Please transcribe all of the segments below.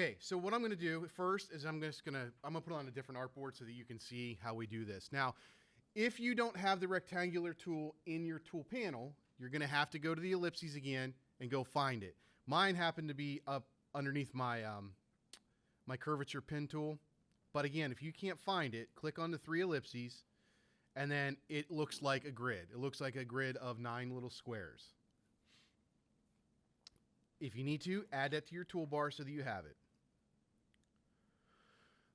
Okay, so what I'm going to do first is I'm going to put on a different artboard so that you can see how we do this. Now, if you don't have the rectangular tool in your tool panel, you're going to have to go to the ellipses again and go find it. Mine happened to be up underneath my my curvature pen tool. But again, if you can't find it, click on the 3 ellipses, and then it looks like a grid. It looks like a grid of 9 little squares. If you need to, add that to your toolbar so that you have it.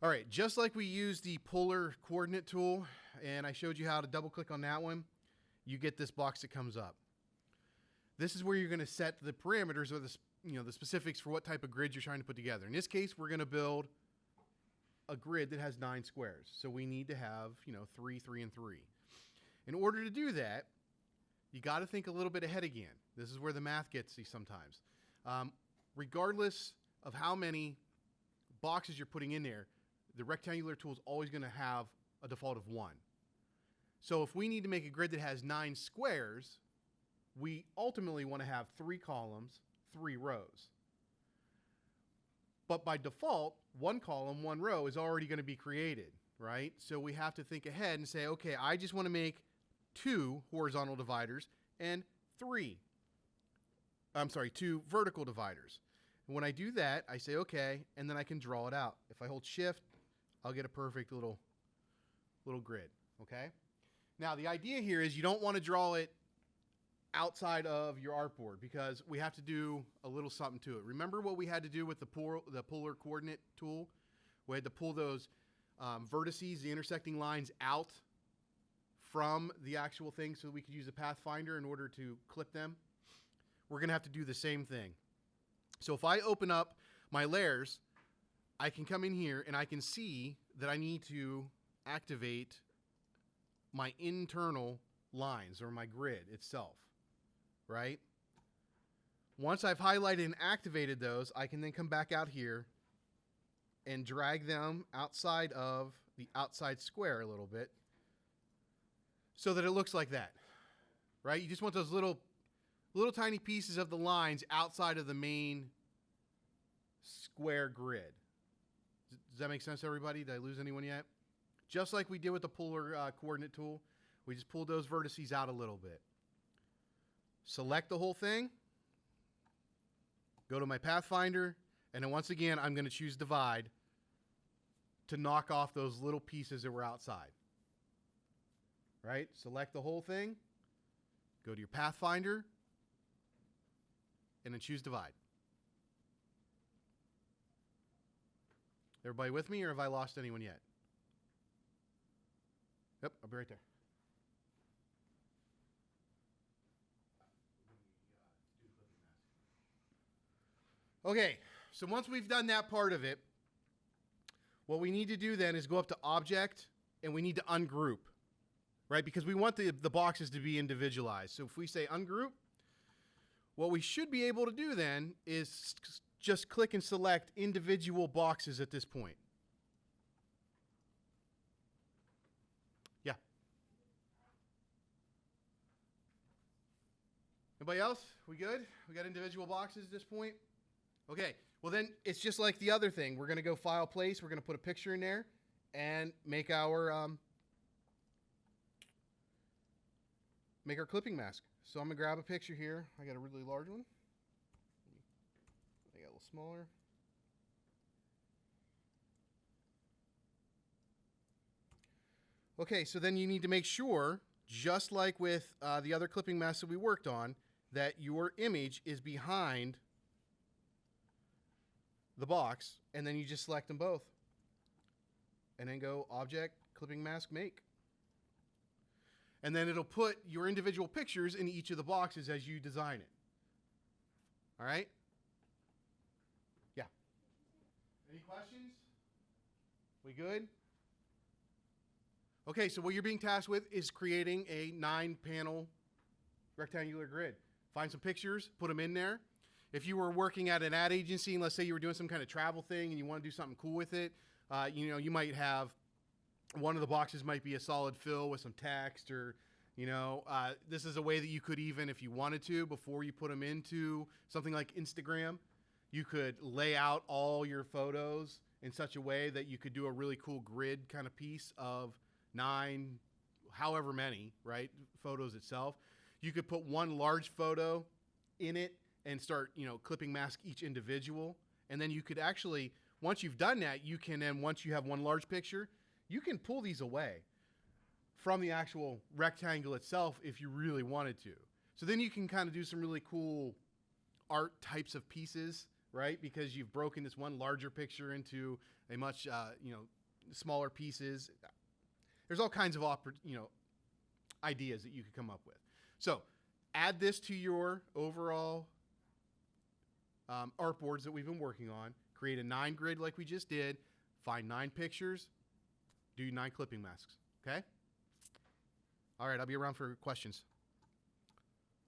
All right, just like we used the polar coordinate tool, and I showed you how to double click on that one, you get this box that comes up. This is where you're going to set the parameters or the specifics for what type of grid you're trying to put together. In this case, we're going to build a grid that has 9 squares. So we need to have, 3, 3, and 3. In order to do that, you got to think a little bit ahead again. This is where the math gets you sometimes. Regardless of how many boxes you're putting in there, the rectangular tool is always going to have a default of 1. So if we need to make a grid that has 9 squares, we ultimately want to have 3 columns, 3 rows. But by default, 1 column, 1 row is already going to be created, right? So we have to think ahead and say, okay, I just want to make 2 horizontal dividers and 2 vertical dividers. And when I do that, I say, okay, and then I can draw it out. If I hold Shift, I'll get a perfect little grid, okay? Now, the idea here is you don't want to draw it outside of your artboard because we have to do a little something to it. Remember what we had to do with the polar coordinate tool? We had to pull those vertices, the intersecting lines, out from the actual thing so we could use the pathfinder in order to clip them. We're going to have to do the same thing. So if I open up my layers, I can come in here and I can see that I need to activate my internal lines or my grid itself, right? Once I've highlighted and activated those, I can then come back out here and drag them outside of the outside square a little bit so that it looks like that, right? You just want those little tiny pieces of the lines outside of the main square grid. Does that make sense to everybody? Did I lose anyone yet? Just like we did with the polar coordinate tool, we just pulled those vertices out a little bit. Select the whole thing, go to my pathfinder, and then once again, I'm going to choose divide to knock off those little pieces that were outside. Right? Select the whole thing, go to your pathfinder, and then choose divide. Everybody with me, or have I lost anyone yet? Yep, I'll be right there. Okay, so once we've done that part of it, what we need to do then is go up to Object, and we need to ungroup, right? Because we want the boxes to be individualized. So if we say ungroup, what we should be able to do then is just click and select individual boxes at this point. Yeah. Anybody else? We good? We got individual boxes at this point? Okay. Well, then it's just like the other thing. We're going to go File, Place. We're going to put a picture in there and make our clipping mask. So I'm going to grab a picture here. I got a really large one. I got a little smaller. Okay, so then you need to make sure, just like with the other clipping masks that we worked on, that your image is behind the box, and then you just select them both. And then go Object, Clipping Mask, Make. And then it'll put your individual pictures in each of the boxes as you design it. All right? Yeah. Any questions? We good? Okay, so what you're being tasked with is creating a 9-panel rectangular grid. Find some pictures, put them in there. If you were working at an ad agency, and let's say you were doing some kind of travel thing and you want to do something cool with it, you might have one of the boxes might be a solid fill with some text, or this is a way that you could even, if you wanted to, before you put them into something like Instagram, You could lay out all your photos in such a way that you could do a really cool grid kind of piece of 9, however many, right, photos itself. You could put one large photo in it and start, clipping mask each individual. And then you could actually, once you've done that, you can then, once you have one large picture, you can pull these away from the actual rectangle itself if you really wanted to. So then you can kind of do some really cool art types of pieces, right? Because you've broken this one larger picture into a much, smaller pieces. There's all kinds of, ideas that you could come up with. So add this to your overall artboards that we've been working on. Create a 9 grid like we just did. Find 9 pictures. Do 9 clipping masks. Okay? All right, I'll be around for questions.